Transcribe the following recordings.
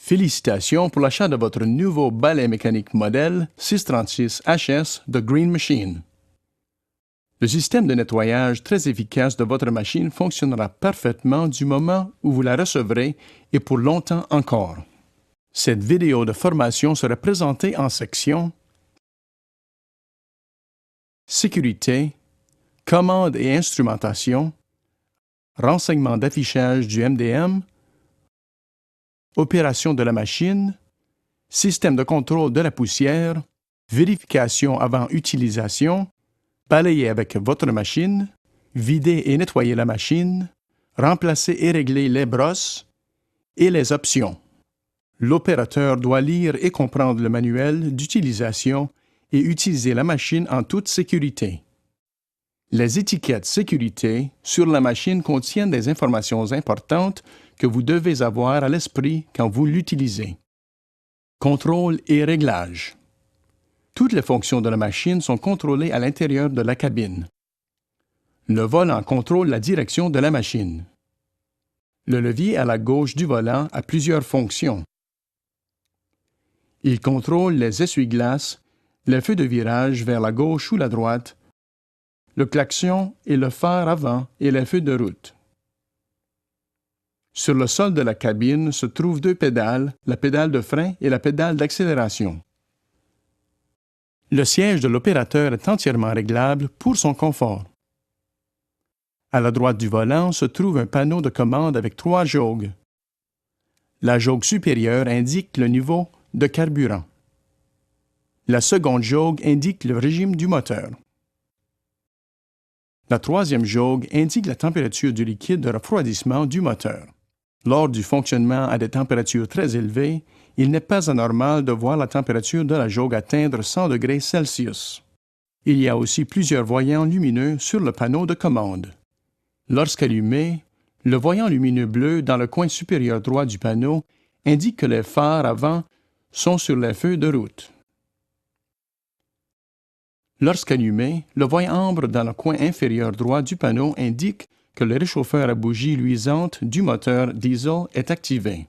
Félicitations pour l'achat de votre nouveau balai mécanique modèle 636 HS de Green Machine. Le système de nettoyage très efficace de votre machine fonctionnera parfaitement du moment où vous la recevrez et pour longtemps encore. Cette vidéo de formation sera présentée en section Sécurité, commandes et instrumentation, renseignements d'affichage du MDM, opération de la machine, système de contrôle de la poussière, vérification avant utilisation, balayer avec votre machine, vider et nettoyer la machine, remplacer et régler les brosses et les options. L'opérateur doit lire et comprendre le manuel d'utilisation et utiliser la machine en toute sécurité. Les étiquettes sécurité sur la machine contiennent des informations importantes que vous devez avoir à l'esprit quand vous l'utilisez. Contrôle et réglage. Toutes les fonctions de la machine sont contrôlées à l'intérieur de la cabine. Le volant contrôle la direction de la machine. Le levier à la gauche du volant a plusieurs fonctions. Il contrôle les essuie-glaces, les feux de virage vers la gauche ou la droite, le klaxon et le phare avant et les feux de route. Sur le sol de la cabine se trouvent deux pédales, la pédale de frein et la pédale d'accélération. Le siège de l'opérateur est entièrement réglable pour son confort. À la droite du volant se trouve un panneau de commande avec 3 jauges. La jauge supérieure indique le niveau de carburant. La seconde jauge indique le régime du moteur. La troisième jauge indique la température du liquide de refroidissement du moteur. Lors du fonctionnement à des températures très élevées, il n'est pas anormal de voir la température de la jauge atteindre 100 degrés Celsius. Il y a aussi plusieurs voyants lumineux sur le panneau de commande. Lorsqu'allumé, le voyant lumineux bleu dans le coin supérieur droit du panneau indique que les phares avant sont sur les feux de route. Lorsqu'allumé, le voyant ambre dans le coin inférieur droit du panneau indique que le réchauffeur à bougie luisante du moteur diesel est activé.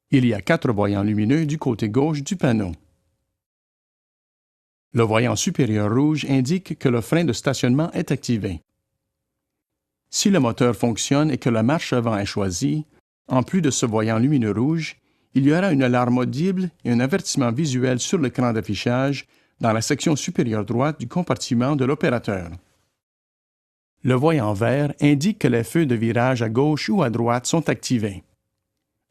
Il y a 4 voyants lumineux du côté gauche du panneau. Le voyant supérieur rouge indique que le frein de stationnement est activé. Si le moteur fonctionne et que la marche avant est choisie, en plus de ce voyant lumineux rouge, il y aura une alarme audible et un avertissement visuel sur l'écran d'affichage dans la section supérieure droite du compartiment de l'opérateur. Le voyant vert indique que les feux de virage à gauche ou à droite sont activés.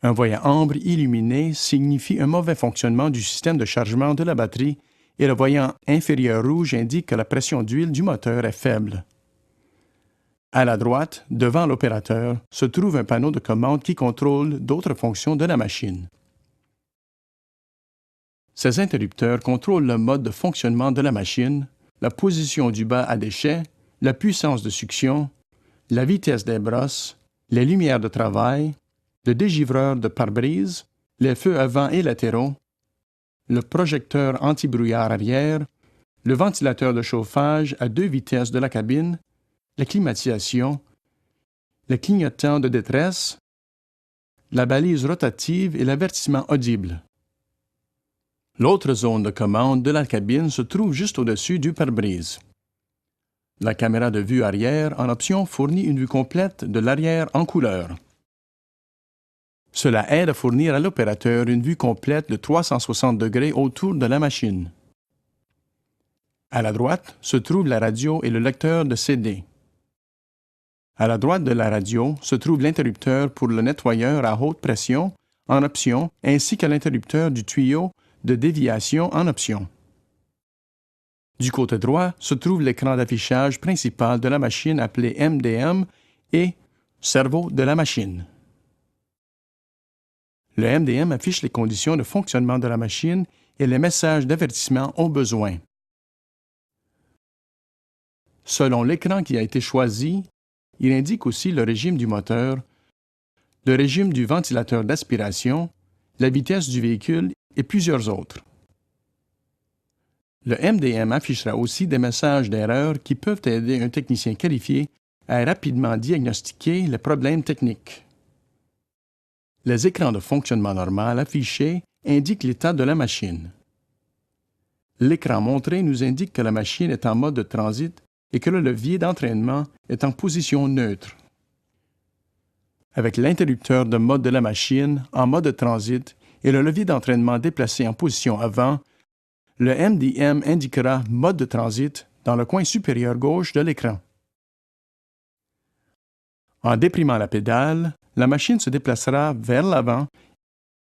Un voyant ambre illuminé signifie un mauvais fonctionnement du système de chargement de la batterie et le voyant inférieur rouge indique que la pression d'huile du moteur est faible. À la droite, devant l'opérateur, se trouve un panneau de commande qui contrôle d'autres fonctions de la machine. Ces interrupteurs contrôlent le mode de fonctionnement de la machine, la position du bas à déchets, la puissance de succion, la vitesse des brosses, les lumières de travail, le dégivreur de pare-brise, les feux avant et latéraux, le projecteur anti-brouillard arrière, le ventilateur de chauffage à 2 vitesses de la cabine, la climatisation, le clignotant de détresse, la balise rotative et l'avertissement audible. L'autre zone de commande de la cabine se trouve juste au-dessus du pare-brise. La caméra de vue arrière en option fournit une vue complète de l'arrière en couleur. Cela aide à fournir à l'opérateur une vue complète de 360 degrés autour de la machine. À la droite se trouve la radio et le lecteur de CD. À la droite de la radio se trouve l'interrupteur pour le nettoyeur à haute pression en option ainsi que l'interrupteur du tuyau de déviation en option. Du côté droit se trouve l'écran d'affichage principal de la machine appelé MDM et cerveau de la machine. Le MDM affiche les conditions de fonctionnement de la machine et les messages d'avertissement au besoin. Selon l'écran qui a été choisi, il indique aussi le régime du moteur, le régime du ventilateur d'aspiration, la vitesse du véhicule et plusieurs autres. Le MDM affichera aussi des messages d'erreur qui peuvent aider un technicien qualifié à rapidement diagnostiquer les problèmes techniques. Les écrans de fonctionnement normal affichés indiquent l'état de la machine. L'écran montré nous indique que la machine est en mode de transit et que le levier d'entraînement est en position neutre. Avec l'interrupteur de mode de la machine en mode de transit et le levier d'entraînement déplacé en position avant, le MDM indiquera mode de transit dans le coin supérieur gauche de l'écran. En déprimant la pédale, la machine se déplacera vers l'avant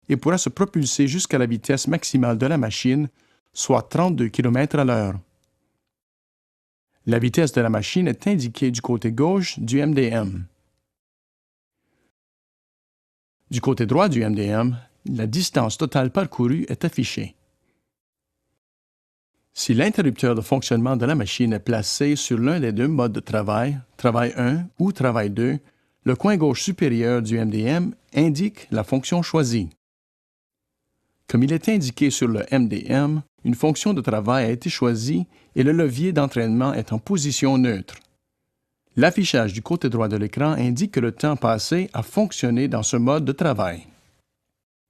et pourra se propulser jusqu'à la vitesse maximale de la machine, soit 32 km/h. La vitesse de la machine est indiquée du côté gauche du MDM. Du côté droit du MDM, la distance totale parcourue est affichée. Si l'interrupteur de fonctionnement de la machine est placé sur l'un des deux modes de travail, travail 1 ou travail 2, le coin gauche supérieur du MDM indique la fonction choisie. Comme il est indiqué sur le MDM, une fonction de travail a été choisie et le levier d'entraînement est en position neutre. L'affichage du côté droit de l'écran indique que le temps passé a fonctionné dans ce mode de travail.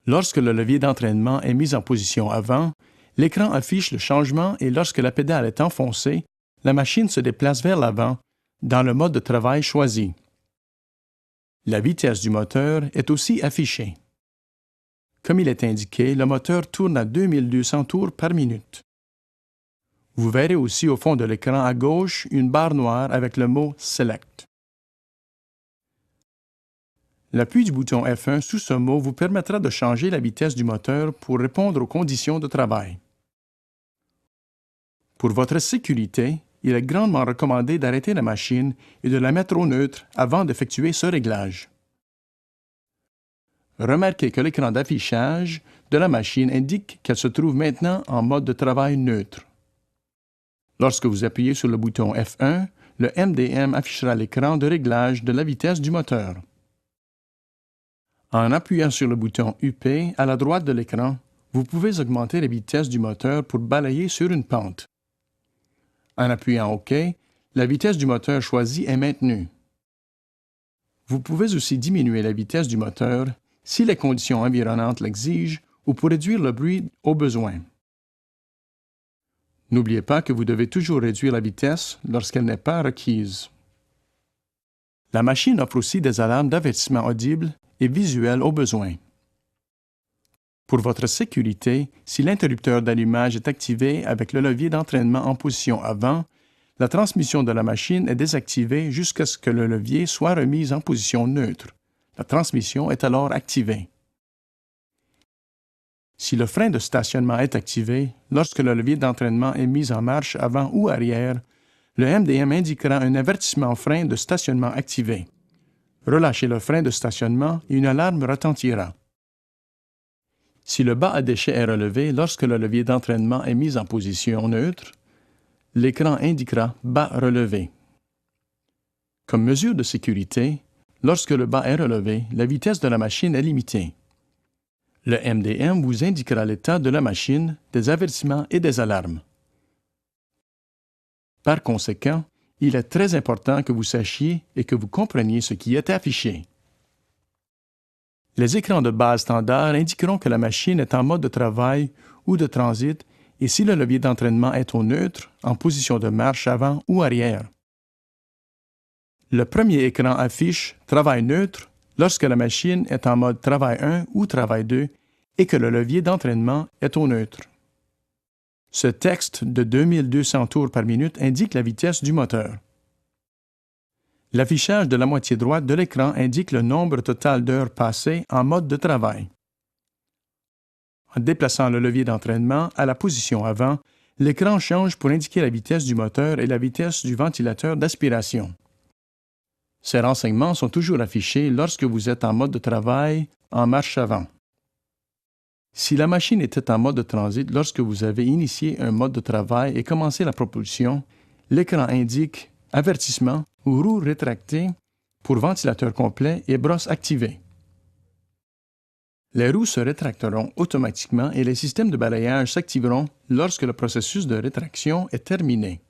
Lorsque le levier d'entraînement est mis en position avant, l'écran affiche le changement et lorsque la pédale est enfoncée, la machine se déplace vers l'avant dans le mode de travail choisi. La vitesse du moteur est aussi affichée. Comme il est indiqué, le moteur tourne à 2200 tours par minute. Vous verrez aussi au fond de l'écran à gauche une barre noire avec le mot « Select ». L'appui du bouton F1 sous ce mot vous permettra de changer la vitesse du moteur pour répondre aux conditions de travail. Pour votre sécurité, il est grandement recommandé d'arrêter la machine et de la mettre au neutre avant d'effectuer ce réglage. Remarquez que l'écran d'affichage de la machine indique qu'elle se trouve maintenant en mode de travail neutre. Lorsque vous appuyez sur le bouton F1, le MDM affichera l'écran de réglage de la vitesse du moteur. En appuyant sur le bouton UP à la droite de l'écran, vous pouvez augmenter la vitesse du moteur pour balayer sur une pente. En appuyant OK, la vitesse du moteur choisie est maintenue. Vous pouvez aussi diminuer la vitesse du moteur si les conditions environnantes l'exigent ou pour réduire le bruit au besoin. N'oubliez pas que vous devez toujours réduire la vitesse lorsqu'elle n'est pas requise. La machine offre aussi des alarmes d'avertissement audibles et visuels au besoin. Pour votre sécurité, si l'interrupteur d'allumage est activé avec le levier d'entraînement en position avant, la transmission de la machine est désactivée jusqu'à ce que le levier soit remis en position neutre. La transmission est alors activée. Si le frein de stationnement est activé, lorsque le levier d'entraînement est mis en marche avant ou arrière, le MDM indiquera un avertissement frein de stationnement activé. Relâchez le frein de stationnement et une alarme retentira. Si le bas à déchet est relevé lorsque le levier d'entraînement est mis en position neutre, l'écran indiquera « bas relevé ». Comme mesure de sécurité, lorsque le bas est relevé, la vitesse de la machine est limitée. Le MDM vous indiquera l'état de la machine, des avertissements et des alarmes. Par conséquent, il est très important que vous sachiez et que vous compreniez ce qui est affiché. Les écrans de base standard indiqueront que la machine est en mode de travail ou de transit et si le levier d'entraînement est au neutre, en position de marche avant ou arrière. Le premier écran affiche « Travail neutre » lorsque la machine est en mode travail 1 ou travail 2 et que le levier d'entraînement est au neutre. Ce texte de 2200 tours par minute indique la vitesse du moteur. L'affichage de la moitié droite de l'écran indique le nombre total d'heures passées en mode de travail. En déplaçant le levier d'entraînement à la position avant, l'écran change pour indiquer la vitesse du moteur et la vitesse du ventilateur d'aspiration. Ces renseignements sont toujours affichés lorsque vous êtes en mode de travail en marche avant. Si la machine était en mode de transit lorsque vous avez initié un mode de travail et commencé la propulsion, l'écran indique « Avertissement » ou « Roue rétractée » pour ventilateur complet et brosse activée. Les roues se rétracteront automatiquement et les systèmes de balayage s'activeront lorsque le processus de rétraction est terminé.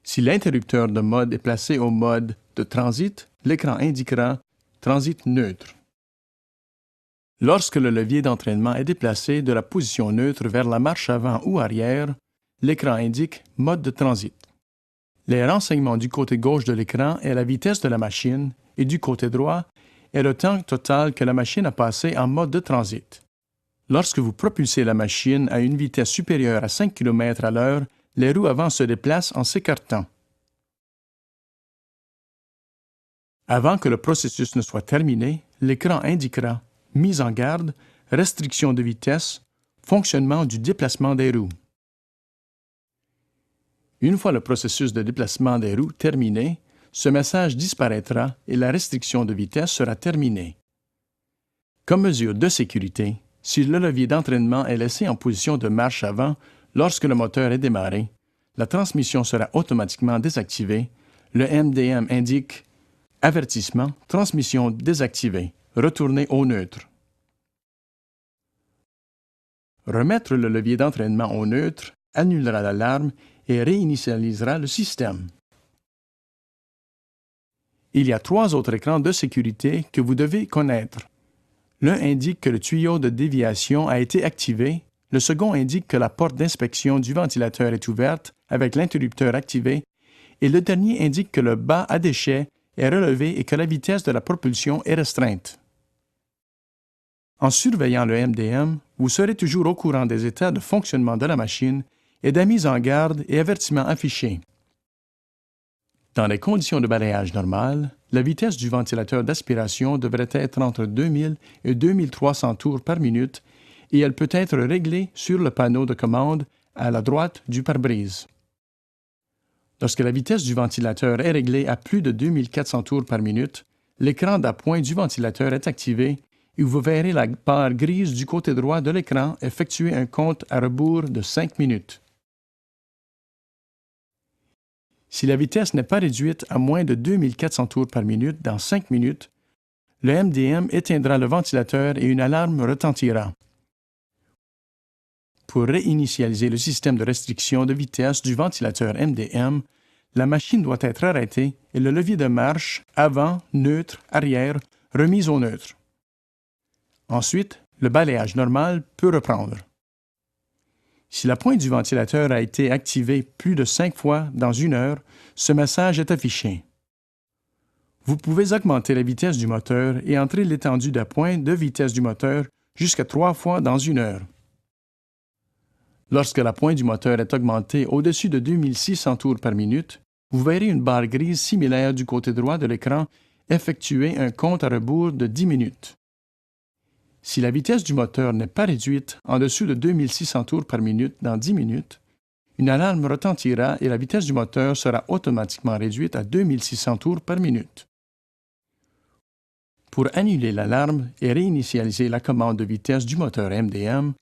Si l'interrupteur de mode est placé au mode de transit, l'écran indiquera « Transit neutre ». Lorsque le levier d'entraînement est déplacé de la position neutre vers la marche avant ou arrière, l'écran indique « Mode de transit ». Les renseignements du côté gauche de l'écran est la vitesse de la machine et du côté droit est le temps total que la machine a passé en mode de transit. Lorsque vous propulsez la machine à une vitesse supérieure à 5 km à l'heure, les roues avant se déplacent en s'écartant. Avant que le processus ne soit terminé, l'écran indiquera « Mise en garde »,« Restriction de vitesse »,« Fonctionnement du déplacement des roues ». Une fois le processus de déplacement des roues terminé, ce message disparaîtra et la restriction de vitesse sera terminée. Comme mesure de sécurité, si le levier d'entraînement est laissé en position de marche avant lorsque le moteur est démarré, la transmission sera automatiquement désactivée. Le MDM indique « Avertissement, transmission désactivée, retournez au neutre ». Remettre le levier d'entraînement au neutre annulera l'alarme et réinitialisera le système. Il y a 3 autres écrans de sécurité que vous devez connaître. L'un indique que le tuyau de déviation a été activé, le second indique que la porte d'inspection du ventilateur est ouverte avec l'interrupteur activé, et le dernier indique que le bas à déchets est relevé et que la vitesse de la propulsion est restreinte. En surveillant le MDM, vous serez toujours au courant des états de fonctionnement de la machine et de la mise en garde et avertissements affichés. Dans les conditions de balayage normales, la vitesse du ventilateur d'aspiration devrait être entre 2000 et 2300 tours par minute et elle peut être réglée sur le panneau de commande à la droite du pare-brise. Lorsque la vitesse du ventilateur est réglée à plus de 2400 tours par minute, l'écran d'appoint du ventilateur est activé et vous verrez la barre grise du côté droit de l'écran effectuer un compte à rebours de 5 minutes. Si la vitesse n'est pas réduite à moins de 2400 tours par minute dans 5 minutes, le MDM éteindra le ventilateur et une alarme retentira. Pour réinitialiser le système de restriction de vitesse du ventilateur MDM, la machine doit être arrêtée et le levier de marche avant, neutre, arrière remis au neutre. Ensuite, le balayage normal peut reprendre. Si la pointe du ventilateur a été activée plus de 5 fois dans 1 heure, ce message est affiché. Vous pouvez augmenter la vitesse du moteur et entrer l'étendue d'appoint de vitesse du moteur jusqu'à 3 fois dans 1 heure. Lorsque la pointe du moteur est augmentée au-dessus de 2600 tours par minute, vous verrez une barre grise similaire du côté droit de l'écran effectuer un compte à rebours de 10 minutes. Si la vitesse du moteur n'est pas réduite en dessous de 2600 tours par minute dans 10 minutes, une alarme retentira et la vitesse du moteur sera automatiquement réduite à 2600 tours par minute. Pour annuler l'alarme et réinitialiser la commande de vitesse du moteur MDM,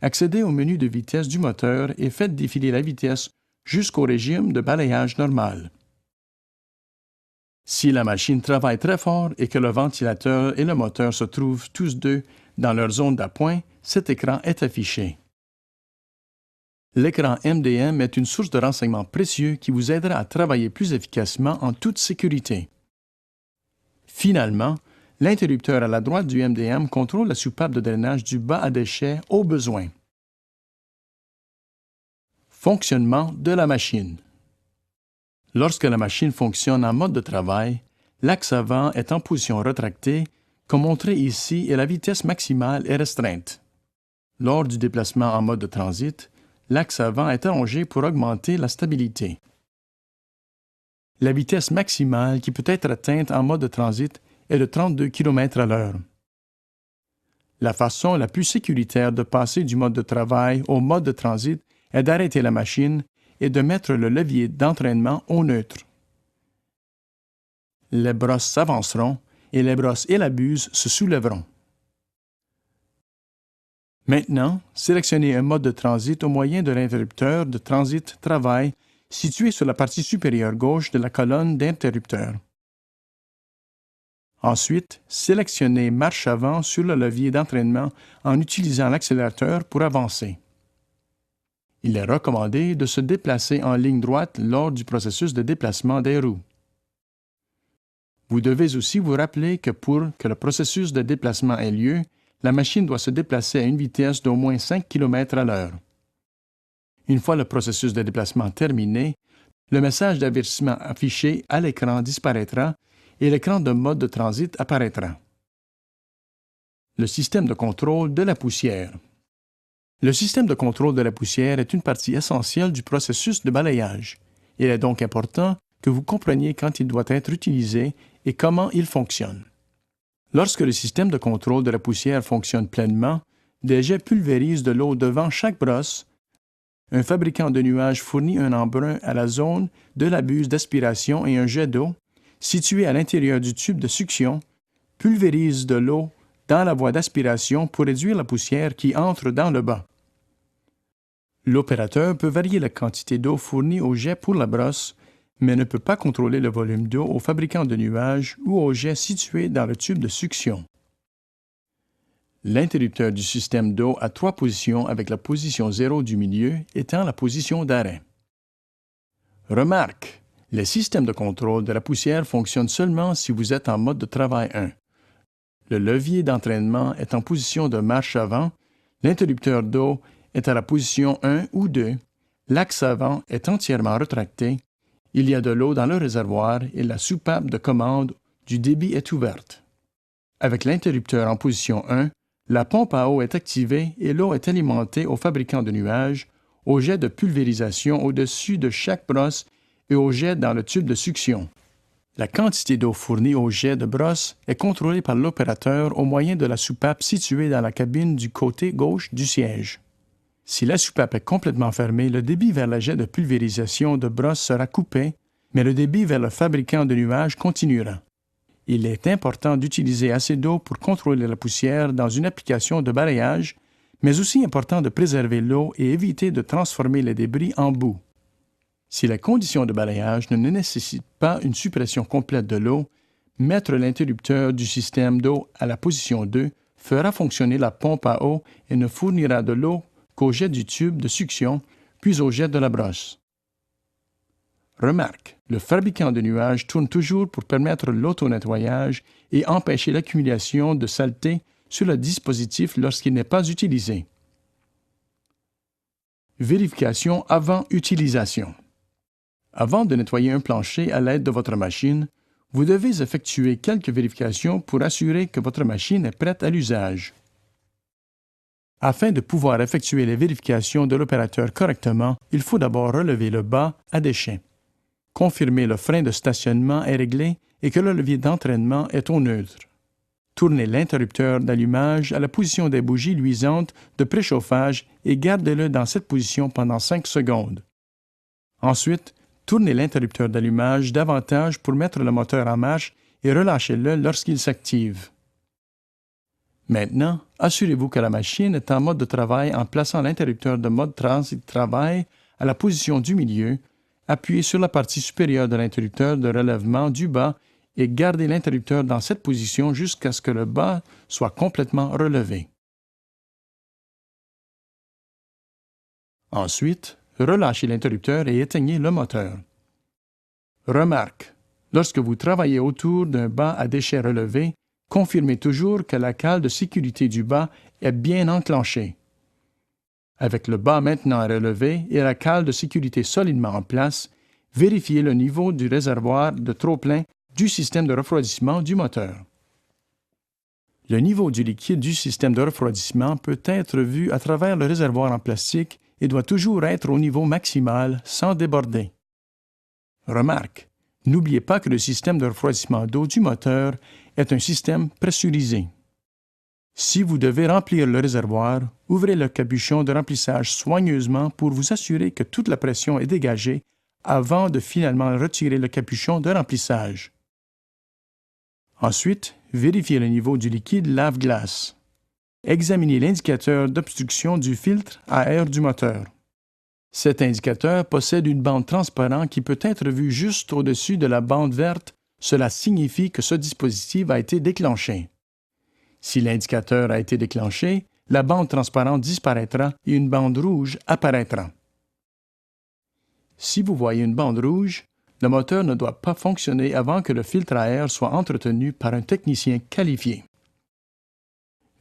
accédez au menu de vitesse du moteur et faites défiler la vitesse jusqu'au régime de balayage normal. Si la machine travaille très fort et que le ventilateur et le moteur se trouvent tous deux dans leur zone d'appoint, cet écran est affiché. L'écran MDM est une source de renseignements précieux qui vous aidera à travailler plus efficacement en toute sécurité. Finalement, l'interrupteur à la droite du MDM contrôle la soupape de drainage du bas à déchets au besoin. Fonctionnement de la machine. Lorsque la machine fonctionne en mode de travail, l'axe avant est en position rétractée, comme montré ici, et la vitesse maximale est restreinte. Lors du déplacement en mode de transit, l'axe avant est allongé pour augmenter la stabilité. La vitesse maximale qui peut être atteinte en mode de transit est de 32 km à l'heure. La façon la plus sécuritaire de passer du mode de travail au mode de transit est d'arrêter la machine et de mettre le levier d'entraînement au neutre. Les brosses s'avanceront et les brosses et la buse se soulèveront. Maintenant, sélectionnez un mode de transit au moyen de l'interrupteur de transit travail situé sur la partie supérieure gauche de la colonne d'interrupteur. Ensuite, sélectionnez marche avant sur le levier d'entraînement en utilisant l'accélérateur pour avancer. Il est recommandé de se déplacer en ligne droite lors du processus de déplacement des roues. Vous devez aussi vous rappeler que pour que le processus de déplacement ait lieu, la machine doit se déplacer à une vitesse d'au moins 5 km à l'heure. Une fois le processus de déplacement terminé, le message d'avertissement affiché à l'écran disparaîtra et l'écran de mode de transit apparaîtra. Le système de contrôle de la poussière. Le système de contrôle de la poussière est une partie essentielle du processus de balayage. Il est donc important que vous compreniez quand il doit être utilisé et comment il fonctionne. Lorsque le système de contrôle de la poussière fonctionne pleinement, des jets pulvérisent de l'eau devant chaque brosse. Un fabricant de nuages fournit un embrun à la zone de la buse d'aspiration et un jet d'eau, situé à l'intérieur du tube de succion, pulvérise de l'eau dans la voie d'aspiration pour réduire la poussière qui entre dans le bas. L'opérateur peut varier la quantité d'eau fournie au jet pour la brosse, mais ne peut pas contrôler le volume d'eau au fabricant de nuages ou au jet situé dans le tube de succion. L'interrupteur du système d'eau a 3 positions avec la position 0 du milieu étant la position d'arrêt. Remarque, les systèmes de contrôle de la poussière fonctionnent seulement si vous êtes en mode de travail 1. Le levier d'entraînement est en position de marche avant, l'interrupteur d'eau est à la position 1 ou 2, l'axe avant est entièrement retracté, il y a de l'eau dans le réservoir et la soupape de commande du débit est ouverte. Avec l'interrupteur en position 1, la pompe à eau est activée et l'eau est alimentée au fabricant de nuages, au jet de pulvérisation au-dessus de chaque brosse et au jet dans le tube de succion. La quantité d'eau fournie au jet de brosse est contrôlée par l'opérateur au moyen de la soupape située dans la cabine du côté gauche du siège. Si la soupape est complètement fermée, le débit vers la jet de pulvérisation de brosse sera coupé, mais le débit vers le fabricant de nuages continuera. Il est important d'utiliser assez d'eau pour contrôler la poussière dans une application de balayage, mais aussi important de préserver l'eau et éviter de transformer les débris en boue. Si la condition de balayage ne nécessite pas une suppression complète de l'eau, mettre l'interrupteur du système d'eau à la position 2 fera fonctionner la pompe à eau et ne fournira de l'eau qu'au jet du tube de succion, puis au jet de la brosse. Remarque, le fabricant de nuages tourne toujours pour permettre l'auto-nettoyage et empêcher l'accumulation de saleté sur le dispositif lorsqu'il n'est pas utilisé. Vérification avant utilisation. Avant de nettoyer un plancher à l'aide de votre machine, vous devez effectuer quelques vérifications pour assurer que votre machine est prête à l'usage. Afin de pouvoir effectuer les vérifications de l'opérateur correctement, il faut d'abord relever le bas à déchets. Confirmer le frein de stationnement est réglé et que le levier d'entraînement est au neutre. Tournez l'interrupteur d'allumage à la position des bougies luisantes de préchauffage et gardez-le dans cette position pendant 5 secondes. Ensuite, tournez l'interrupteur d'allumage davantage pour mettre le moteur en marche et relâchez-le lorsqu'il s'active. Maintenant, assurez-vous que la machine est en mode de travail en plaçant l'interrupteur de mode transit travail à la position du milieu, appuyez sur la partie supérieure de l'interrupteur de relèvement du bas et gardez l'interrupteur dans cette position jusqu'à ce que le bas soit complètement relevé. Ensuite, relâchez l'interrupteur et éteignez le moteur. Remarque, lorsque vous travaillez autour d'un bas à déchets relevé, confirmez toujours que la cale de sécurité du bas est bien enclenchée. Avec le bas maintenant relevé et la cale de sécurité solidement en place, vérifiez le niveau du réservoir de trop-plein du système de refroidissement du moteur. Le niveau du liquide du système de refroidissement peut être vu à travers le réservoir en plastique et doit toujours être au niveau maximal sans déborder. Remarque, n'oubliez pas que le système de refroidissement d'eau du moteur est un système pressurisé. Si vous devez remplir le réservoir, ouvrez le capuchon de remplissage soigneusement pour vous assurer que toute la pression est dégagée avant de finalement retirer le capuchon de remplissage. Ensuite, vérifiez le niveau du liquide lave-glace. Examinez l'indicateur d'obstruction du filtre à air du moteur. Cet indicateur possède une bande transparente qui peut être vue juste au-dessus de la bande verte. Cela signifie que ce dispositif a été déclenché. Si l'indicateur a été déclenché, la bande transparente disparaîtra et une bande rouge apparaîtra. Si vous voyez une bande rouge, le moteur ne doit pas fonctionner avant que le filtre à air soit entretenu par un technicien qualifié.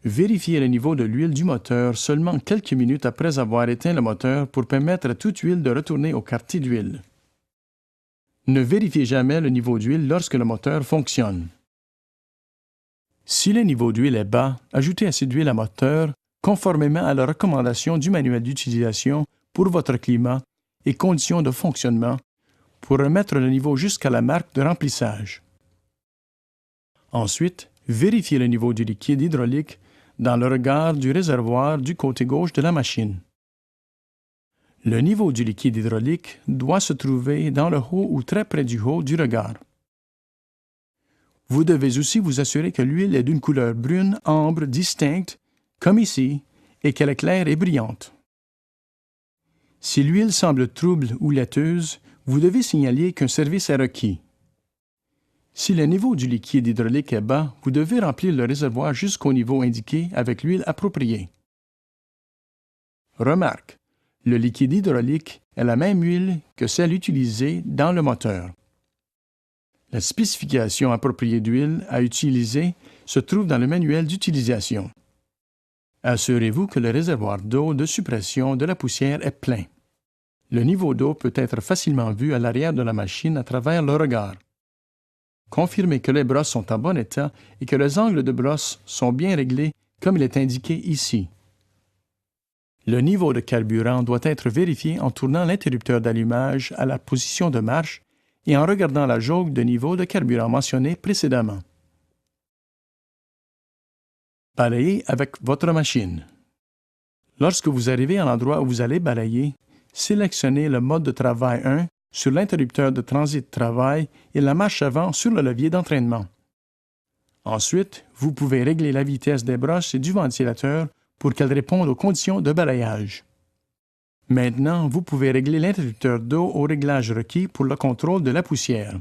Vérifiez le niveau de l'huile du moteur seulement quelques minutes après avoir éteint le moteur pour permettre à toute huile de retourner au quartier d'huile. Ne vérifiez jamais le niveau d'huile lorsque le moteur fonctionne. Si le niveau d'huile est bas, ajoutez assez d'huile à moteur conformément à la recommandation du manuel d'utilisation pour votre climat et conditions de fonctionnement pour remettre le niveau jusqu'à la marque de remplissage. Ensuite, vérifiez le niveau du liquide hydraulique dans le regard du réservoir du côté gauche de la machine. Le niveau du liquide hydraulique doit se trouver dans le haut ou très près du haut du regard. Vous devez aussi vous assurer que l'huile est d'une couleur brune ambre distincte, comme ici, et qu'elle est claire et brillante. Si l'huile semble trouble ou laiteuse, vous devez signaler qu'un service est requis. Si le niveau du liquide hydraulique est bas, vous devez remplir le réservoir jusqu'au niveau indiqué avec l'huile appropriée. Remarque, le liquide hydraulique est la même huile que celle utilisée dans le moteur. La spécification appropriée d'huile à utiliser se trouve dans le manuel d'utilisation. Assurez-vous que le réservoir d'eau de suppression de la poussière est plein. Le niveau d'eau peut être facilement vu à l'arrière de la machine à travers le regard. Confirmez que les brosses sont en bon état et que les angles de brosse sont bien réglés comme il est indiqué ici. Le niveau de carburant doit être vérifié en tournant l'interrupteur d'allumage à la position de marche et en regardant la jauge de niveau de carburant mentionnée précédemment. Balayez avec votre machine. Lorsque vous arrivez à l'endroit où vous allez balayer, sélectionnez le mode de travail 1 sur l'interrupteur de transit de travail et la marche avant sur le levier d'entraînement. Ensuite, vous pouvez régler la vitesse des brosses et du ventilateur pour qu'elles répondent aux conditions de balayage. Maintenant, vous pouvez régler l'interrupteur d'eau au réglage requis pour le contrôle de la poussière.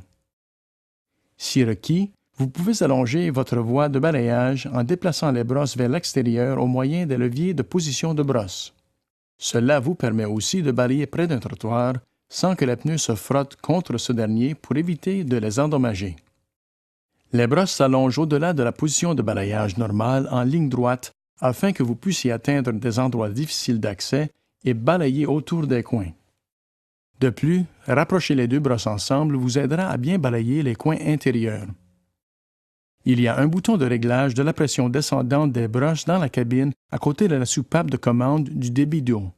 Si requis, vous pouvez allonger votre voie de balayage en déplaçant les brosses vers l'extérieur au moyen des leviers de position de brosse. Cela vous permet aussi de balayer près d'un trottoir sans que les pneus se frottent contre ce dernier pour éviter de les endommager. Les brosses s'allongent au-delà de la position de balayage normale en ligne droite afin que vous puissiez atteindre des endroits difficiles d'accès et balayer autour des coins. De plus, rapprocher les deux brosses ensemble vous aidera à bien balayer les coins intérieurs. Il y a un bouton de réglage de la pression descendante des brosses dans la cabine à côté de la soupape de commande du débit d'eau.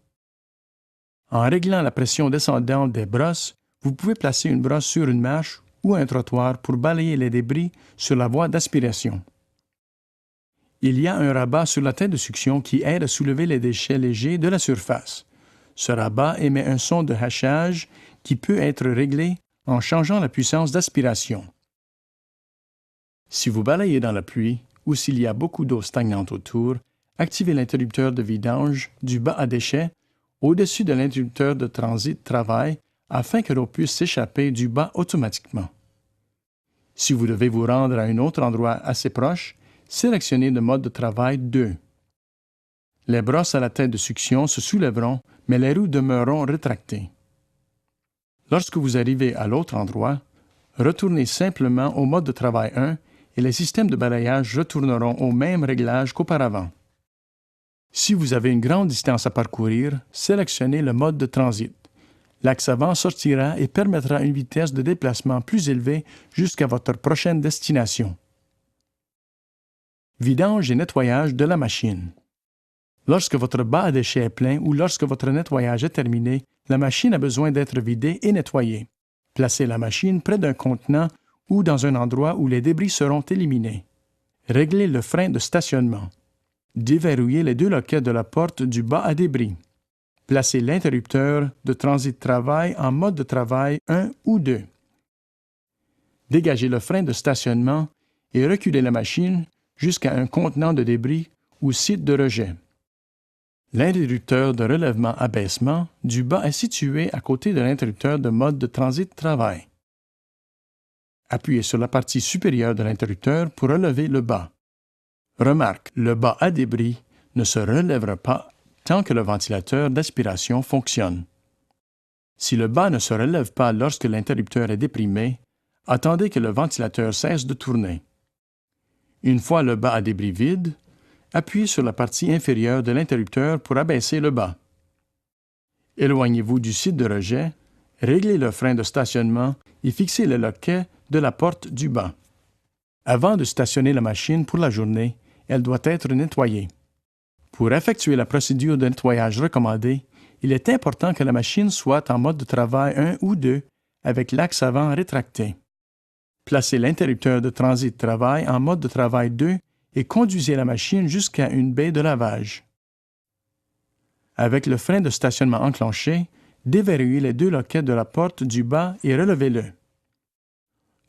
En réglant la pression descendante des brosses, vous pouvez placer une brosse sur une marche ou un trottoir pour balayer les débris sur la voie d'aspiration. Il y a un rabat sur la tête de succion qui aide à soulever les déchets légers de la surface. Ce rabat émet un son de hachage qui peut être réglé en changeant la puissance d'aspiration. Si vous balayez dans la pluie ou s'il y a beaucoup d'eau stagnante autour, activez l'interrupteur de vidange du bas à déchets au-dessus de l'interrupteur de transit de travail afin que l'eau puisse s'échapper du bas automatiquement. Si vous devez vous rendre à un autre endroit assez proche, sélectionnez le mode de travail 2. Les brosses à la tête de succion se soulèveront, mais les roues demeureront rétractées. Lorsque vous arrivez à l'autre endroit, retournez simplement au mode de travail 1 et les systèmes de balayage retourneront au même réglage qu'auparavant. Si vous avez une grande distance à parcourir, sélectionnez le mode de transit. L'axe avant sortira et permettra une vitesse de déplacement plus élevée jusqu'à votre prochaine destination. Vidange et nettoyage de la machine. Lorsque votre bas à déchets est plein ou lorsque votre nettoyage est terminé, la machine a besoin d'être vidée et nettoyée. Placez la machine près d'un contenant ou dans un endroit où les débris seront éliminés. Réglez le frein de stationnement. Déverrouillez les deux loquettes de la porte du bas à débris. Placez l'interrupteur de transit de travail en mode de travail 1 ou 2. Dégagez le frein de stationnement et reculez la machine jusqu'à un contenant de débris ou site de rejet. L'interrupteur de relèvement-abaissement du bas est situé à côté de l'interrupteur de mode de transit de travail. Appuyez sur la partie supérieure de l'interrupteur pour relever le bas. Remarque, le bas à débris ne se relèvera pas tant que le ventilateur d'aspiration fonctionne. Si le bas ne se relève pas lorsque l'interrupteur est déprimé, attendez que le ventilateur cesse de tourner. Une fois le bas à débris vide, appuyez sur la partie inférieure de l'interrupteur pour abaisser le bas. Éloignez-vous du site de rejet, réglez le frein de stationnement et fixez le loquet de la porte du bas. Avant de stationner la machine pour la journée, elle doit être nettoyée. Pour effectuer la procédure de nettoyage recommandée, il est important que la machine soit en mode de travail 1 ou 2 avec l'axe avant rétracté. Placez l'interrupteur de transit de travail en mode de travail 2 et conduisez la machine jusqu'à une baie de lavage. Avec le frein de stationnement enclenché, déverrouillez les 2 loquets de la porte du bas et relevez-le.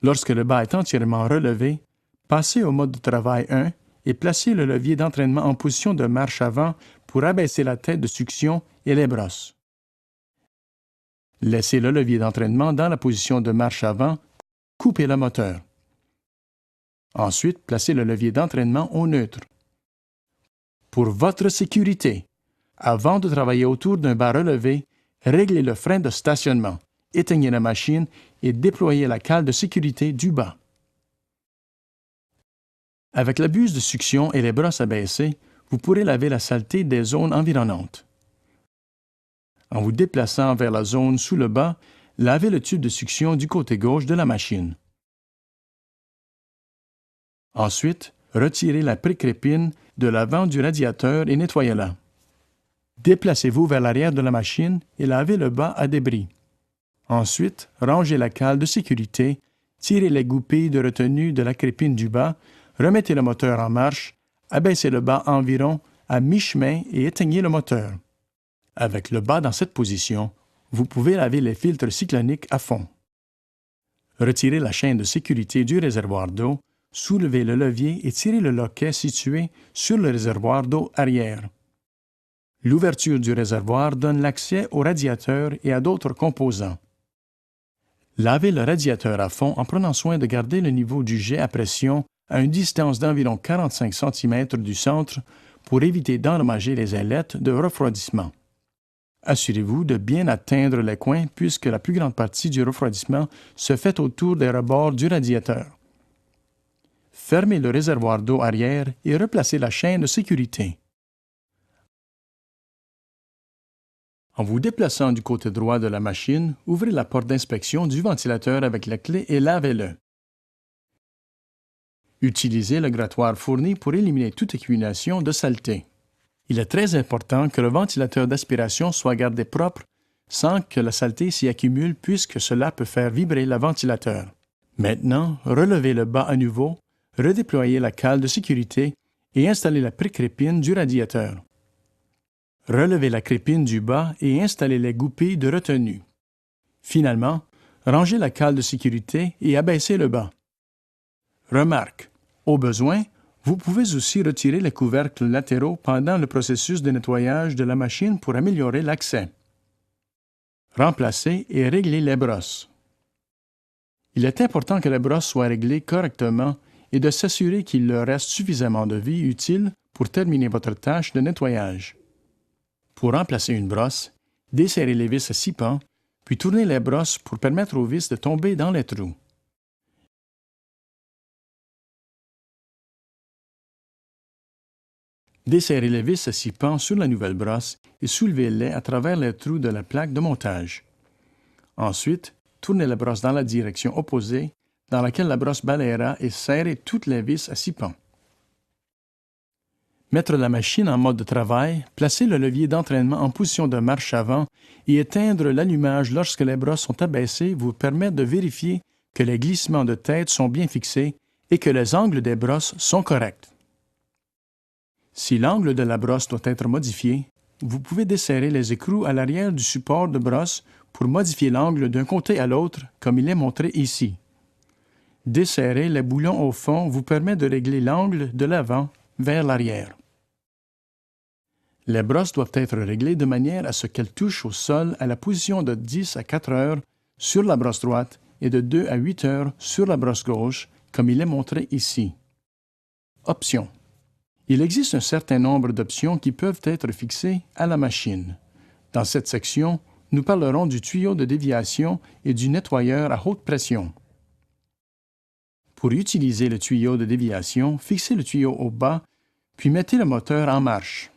Lorsque le bas est entièrement relevé, passez au mode de travail 1 et placez le levier d'entraînement en position de marche avant pour abaisser la tête de succion et les brosses. Laissez le levier d'entraînement dans la position de marche avant, coupez le moteur. Ensuite, placez le levier d'entraînement au neutre. Pour votre sécurité, avant de travailler autour d'un bas relevé, réglez le frein de stationnement, éteignez la machine et déployez la cale de sécurité du bas. Avec la buse de succion et les brosses abaissées, vous pourrez laver la saleté des zones environnantes. En vous déplaçant vers la zone sous le bas, lavez le tube de succion du côté gauche de la machine. Ensuite, retirez la pré-crépine de l'avant du radiateur et nettoyez-la. Déplacez-vous vers l'arrière de la machine et lavez le bas à débris. Ensuite, rangez la cale de sécurité, tirez les goupilles de retenue de la crépine du bas, remettez le moteur en marche, abaissez le bas environ à mi-chemin et éteignez le moteur. Avec le bas dans cette position, vous pouvez laver les filtres cycloniques à fond. Retirez la chaîne de sécurité du réservoir d'eau, soulevez le levier et tirez le loquet situé sur le réservoir d'eau arrière. L'ouverture du réservoir donne l'accès au radiateur et à d'autres composants. Lavez le radiateur à fond en prenant soin de garder le niveau du jet à pression à une distance d'environ 45 cm du centre pour éviter d'endommager les ailettes de refroidissement. Assurez-vous de bien atteindre les coins puisque la plus grande partie du refroidissement se fait autour des rebords du radiateur. Fermez le réservoir d'eau arrière et replacez la chaîne de sécurité. En vous déplaçant du côté droit de la machine, ouvrez la porte d'inspection du ventilateur avec la clé et lavez-le. Utilisez le grattoir fourni pour éliminer toute accumulation de saleté. Il est très important que le ventilateur d'aspiration soit gardé propre sans que la saleté s'y accumule puisque cela peut faire vibrer le ventilateur. Maintenant, relevez le bas à nouveau, redéployez la cale de sécurité et installez la pré-crépine du radiateur. Relevez la crépine du bas et installez les goupilles de retenue. Finalement, rangez la cale de sécurité et abaissez le bas. Remarque, au besoin, vous pouvez aussi retirer les couvercles latéraux pendant le processus de nettoyage de la machine pour améliorer l'accès. Remplacez et réglez les brosses. Il est important que les brosses soient réglées correctement et de s'assurer qu'il leur reste suffisamment de vie utile pour terminer votre tâche de nettoyage. Pour remplacer une brosse, desserrez les vis à 6 pans, puis tournez les brosses pour permettre aux vis de tomber dans les trous. Desserrez les vis à 6 pans sur la nouvelle brosse et soulevez-les à travers les trous de la plaque de montage. Ensuite, tournez la brosse dans la direction opposée dans laquelle la brosse balayera et serrez toutes les vis à 6 pans. Mettre la machine en mode de travail, placer le levier d'entraînement en position de marche avant et éteindre l'allumage lorsque les brosses sont abaissées vous permet de vérifier que les glissements de tête sont bien fixés et que les angles des brosses sont corrects. Si l'angle de la brosse doit être modifié, vous pouvez desserrer les écrous à l'arrière du support de brosse pour modifier l'angle d'un côté à l'autre, comme il est montré ici. Desserrer les boulons au fond vous permet de régler l'angle de l'avant vers l'arrière. Les brosses doivent être réglées de manière à ce qu'elles touchent au sol à la position de 10 à 4 heures sur la brosse droite et de 2 à 8 heures sur la brosse gauche, comme il est montré ici. Options. Il existe un certain nombre d'options qui peuvent être fixées à la machine. Dans cette section, nous parlerons du tuyau de déviation et du nettoyeur à haute pression. Pour utiliser le tuyau de déviation, fixez le tuyau au bas puis mettez le moteur en marche.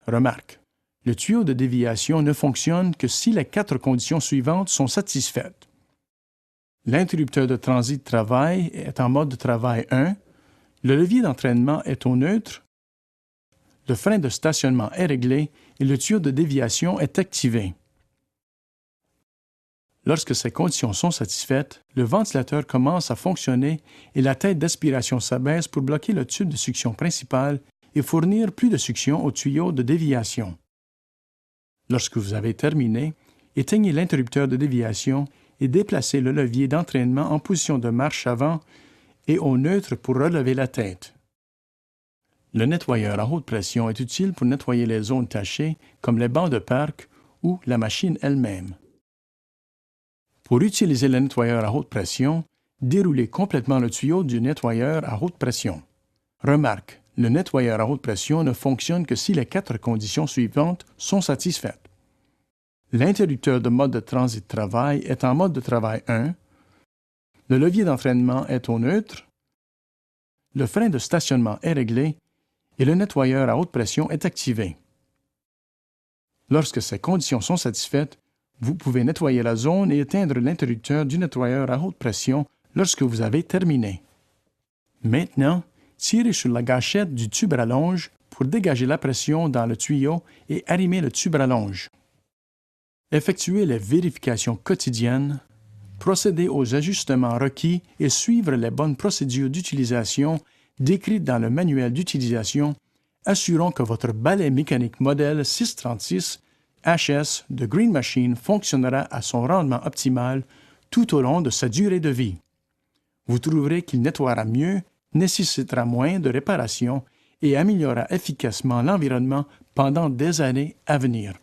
Remarque, le tuyau de déviation ne fonctionne que si les 4 conditions suivantes sont satisfaites. L'interrupteur de transit travail est en mode de travail 1, le levier d'entraînement est au neutre, le frein de stationnement est réglé et le tuyau de déviation est activé. Lorsque ces conditions sont satisfaites, le ventilateur commence à fonctionner et la tête d'aspiration s'abaisse pour bloquer le tube de succion principal et fournir plus de succion au tuyau de déviation. Lorsque vous avez terminé, éteignez l'interrupteur de déviation et déplacez le levier d'entraînement en position de marche avant et au neutre pour relever la tête. Le nettoyeur à haute pression est utile pour nettoyer les zones tachées comme les bancs de parc ou la machine elle-même. Pour utiliser le nettoyeur à haute pression, déroulez complètement le tuyau du nettoyeur à haute pression. Remarque, le nettoyeur à haute pression ne fonctionne que si les 4 conditions suivantes sont satisfaites. L'interrupteur de mode de transit travail est en mode de travail 1, le levier d'entraînement est au neutre, le frein de stationnement est réglé et le nettoyeur à haute pression est activé. Lorsque ces conditions sont satisfaites, vous pouvez nettoyer la zone et éteindre l'interrupteur du nettoyeur à haute pression lorsque vous avez terminé. Maintenant, tirez sur la gâchette du tube à rallonge pour dégager la pression dans le tuyau et arrimer le tube à rallonge. Effectuez les vérifications quotidiennes, procéder aux ajustements requis et suivre les bonnes procédures d'utilisation décrites dans le manuel d'utilisation, assurant que votre balai mécanique modèle 636 HS de Green Machine fonctionnera à son rendement optimal tout au long de sa durée de vie. Vous trouverez qu'il nettoiera mieux, nécessitera moins de réparations et améliorera efficacement l'environnement pendant des années à venir.